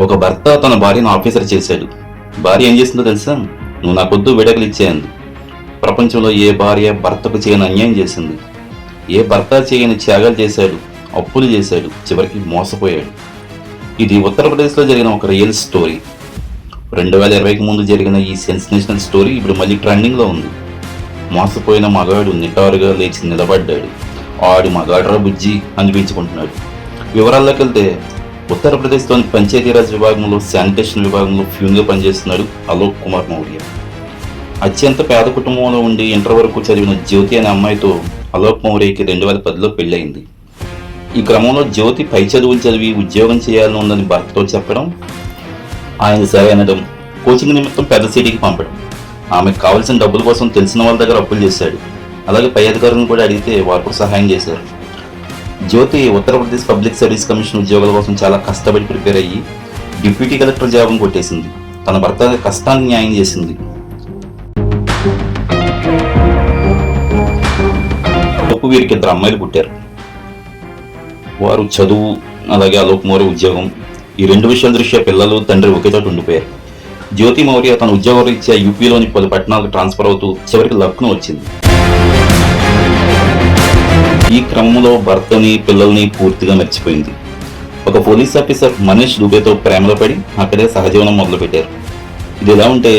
ఒక భర్త తన భార్యను ఆఫీసర్ చేశాడు. భార్య ఏం చేసిందో తెలుసా? నువ్వు నాకొద్దు, విడాకులు ఇచ్చేయండి. ప్రపంచంలో ఏ భార్య భర్తకు చేయని అన్యాయం చేసింది? ఏ భర్త చేయని త్యాగాలు చేశాడు, అప్పులు చేశాడు, చివరికి మోసపోయాడు. ఇది ఉత్తరప్రదేశ్లో జరిగిన ఒక రియల్ స్టోరీ. 2020కి ముందు జరిగిన ఈ సెన్సేషనల్ స్టోరీ ఇప్పుడు మళ్ళీ ట్రెండింగ్లో ఉంది. మోసపోయిన మగాడు నిటారుగా లేచి నిలబడ్డాడు. ఆడి మగాడ్రా బుజ్జి అనిపించుకుంటున్నాడు. వివరాల్లోకి వెళ్తే, ఉత్తరప్రదేశ్లోని పంచాయతీరాజ్ విభాగంలో శానిటేషన్ విభాగంలో ఫ్యూన్గా పనిచేస్తున్నాడు అలోక్ కుమార్ మౌర్య. అత్యంత పేద కుటుంబంలో ఉండి ఇంటర్ వరకు చదివిన జ్యోతి అనే అమ్మాయితో అలోక్ మౌర్యకి 2010లో పెళ్ళయింది. ఈ క్రమంలో జ్యోతి పై చదువులు చదివి ఉద్యోగం చేయాలని ఉందని భర్తతో చెప్పడం, ఆయన సరే అనడం, కోచింగ్ నిమిత్తం పెద్ద సిటీకి పంపడం, ఆమెకు కావాల్సిన డబ్బుల కోసం తెలిసిన వాళ్ళ దగ్గర అప్పులు చేశాడు. అలాగే పై అధికారులను కూడా అడిగితే వారు కూడా సహాయం చేశారు. జ్యోతి ఉత్తరప్రదేశ్ పబ్లిక్ సర్వీస్ కమిషన్ ఉద్యోగాల కోసం చాలా కష్టపడి ప్రిపేర్ అయ్యి డిప్యూటీ కలెక్టర్ జాబ్ను కొట్టేసింది. తన భర్త కష్టానికి న్యాయం చేసింది. వీరికి 2 అమ్మాయిలు పుట్టారు. వారు చదువు, అలాగే అలోక్ మౌర్య ఉద్యోగం, ఈ 2 విషయాల దృష్ట్యా పిల్లలు తండ్రి ఒకే చోట ఉండిపోయారు. జ్యోతి మౌర్య తన ఉద్యోగ రీత్యా యూపీలోని 10 పట్టణాలకు ట్రాన్స్ఫర్ అవుతూ చివరికి లక్నో వచ్చింది. ఈ క్రమంలో భర్తని, పిల్లల్ని పూర్తిగా మర్చిపోయింది. ఒక పోలీస్ ఆఫీసర్ మనీష్ దుబేతో ప్రేమలో పడి అక్కడే సహజీవనం మొదలుపెట్టారు. ఇది ఎలా ఉంటే,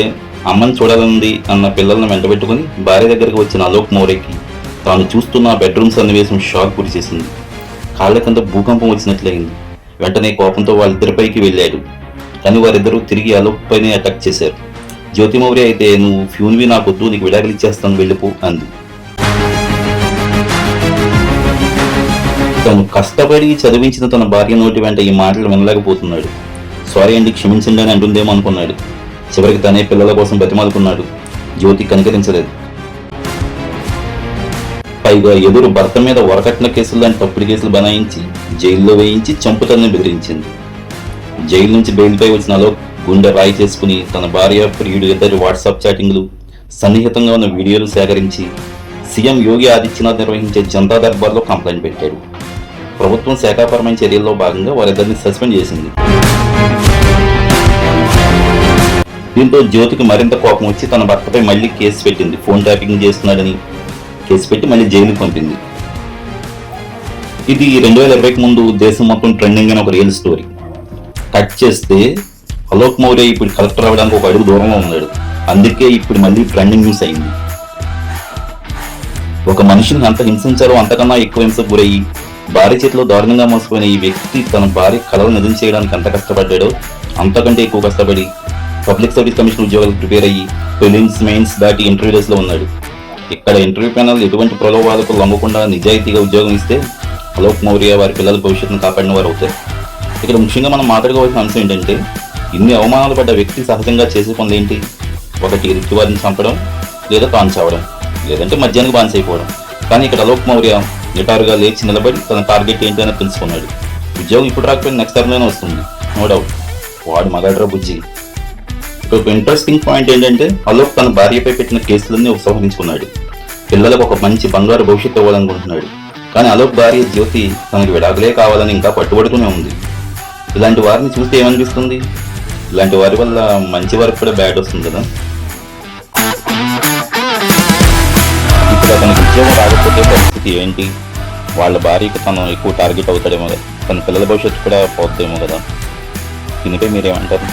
అమ్మని చూడాలంది అన్న పిల్లల్ని వెంటబెట్టుకుని భార్య దగ్గరికి వచ్చిన అలోక్ మౌర్యకి తాను చూస్తున్న బెడ్రూమ్ సన్నివేశం షాక్ గురి చేసింది. కాళ్ల కింద భూకంపం వచ్చినట్లయింది. వెంటనే కోపంతో వాళ్ళిద్దరిపైకి వెళ్ళాడు. కానీ వారిద్దరూ తిరిగి అలోక్ పైనే అటాక్ చేశారు. జ్యోతి మౌర్య అయితే, నువ్వు ఫ్యూన్వి నాకొద్దు, నీకు విడాకులు ఇచ్చేస్తాను, వెళ్ళిపో అంది. తను కష్టపడి చదివించిన తన భార్య నోటి వెంట ఈ మాటలు వినలేకపోతున్నాడు. సారీ అండి, క్షమించండి అని అంటుందేమో అనుకున్నాడు. చివరికి తనే పిల్లల కోసం బతిమాలుకున్నాడు. జ్యోతి కనికరించలేదు. పైగా ఎదురు భర్త మీద వరకట్న కేసులు లాంటి తప్పుడు కేసులు బనాయించి జైల్లో వేయించి చంపుతానని బెదిరించింది. జైలు నుంచి బెయిల్పై వచ్చిన అలోక్ గుండె రాయి చేసుకుని తన భార్య, ప్రియుడు ఇద్దరి వాట్సాప్ చాటింగ్లు, సన్నిహితంగా ఉన్న వీడియోలు సేకరించి సీఎం యోగి ఆదిత్యనాథ్ నిర్వహించే జనతా దర్బార్లో కంప్లైంట్ పెట్టాడు. ప్రభుత్వం శాఖాపరమైన చర్యల్లో భాగంగా వారిద్దరిని సస్పెండ్ చేసింది. దీంతో జ్యోతికి మరింత కోపం వచ్చి తన భర్తపై మళ్లీ కేసు పెట్టింది. ఫోన్ ట్యాపింగ్ చేస్తున్నాడని కేసు పెట్టి మళ్ళీ జైలుకి పంపింది. ఇది 2020కి ముందు దేశం మొత్తం ట్రెండింగ్ అయిన ఒక రియల్ స్టోరీ. కట్ చేస్తే, అలోక్ మౌర్య ఇప్పుడు కలెక్టర్ అవ్వడానికి ఒక అడుగు దూరంలో ఉన్నాడు. అందుకే ఇప్పుడు మళ్ళీ ట్రెండింగ్ న్యూస్ అయింది. ఒక మనిషిని ఎంత హింసించారో అంతకన్నా ఎక్కువ హింసకు గురయ్యి భార్య చేతిలో దారుణంగా మోసపోయిన ఈ వ్యక్తి తన భార్య కళలు నిజం చేయడానికి ఎంత కష్టపడ్డాడో అంతకంటే ఎక్కువ కష్టపడి పబ్లిక్ సర్వీస్ కమిషన్ ఉద్యోగాలకు ప్రిపేర్ అయ్యి ప్రిలిమ్స్, మెయిన్స్ దాటి ఇంటర్వ్యూస్ లో ఉన్నాడు. ఇక్కడ ఇంటర్వ్యూ ప్యానల్ ఎటువంటి ప్రలోభాలకు లొంగకుండా నిజాయితీగా ఉద్యోగం ఇస్తే అలోక్ మౌర్య వారి పిల్లల భవిష్యత్తును కాపాడిన వారు అవుతారు. ఇక్కడ ముఖ్యంగా మనం మాట్లాడుకోవాల్సిన అంశం ఏంటంటే, ఇన్ని అవమానాలు పడ్డ వ్యక్తి సహజంగా చేసే పనులు ఏంటి? ఒకటి రిక్వారిని చంపడం, లేదా తాను చావడం, లేదంటే మద్యానికి బాన్స్ అయిపోవడం. కానీ ఇక్కడ అలోక్ మౌర్య నిటారుగా లేచి నిలబడి తన టార్గెట్ ఏంటి అని తెలుసుకున్నాడు. ఉద్యోగం ఇప్పుడు రాకపోయినా నెక్స్ట్ టర్మ్లోనే వస్తుంది, నో డౌట్. వాడు మగాడ్రా బుజ్జి. ఇక్కడ ఒక ఇంట్రెస్టింగ్ పాయింట్ ఏంటంటే, అలోక్ తన భార్యపై పెట్టిన కేసులన్నీ ఉపసంహరించుకున్నాడు. పిల్లలకు ఒక మంచి బంగారు భవిష్యత్తు ఇవ్వాలనుకుంటున్నాడు. కానీ అలోక్ భార్య జ్యోతి తనకి విడాకులే కావాలని ఇంకా పట్టుబడుతూనే ఉంది. ఇలాంటి వారిని చూస్తే ఏమనిపిస్తుంది? ఇలాంటి వారి వల్ల మంచి వారికి కూడా బ్యాడ్ వస్తుంది కదా. ఇప్పుడు అతనికి ఉద్యోగం రాకపోతే పరిస్థితి ఏంటి? వాళ్ళ భార్యకి తను ఎక్కువ టార్గెట్ అవుతాడేమో కదా, తన పిల్లల భవిష్యత్తు కూడా పోతుందేమో కదా. దీనిపై మీరేమంటారు?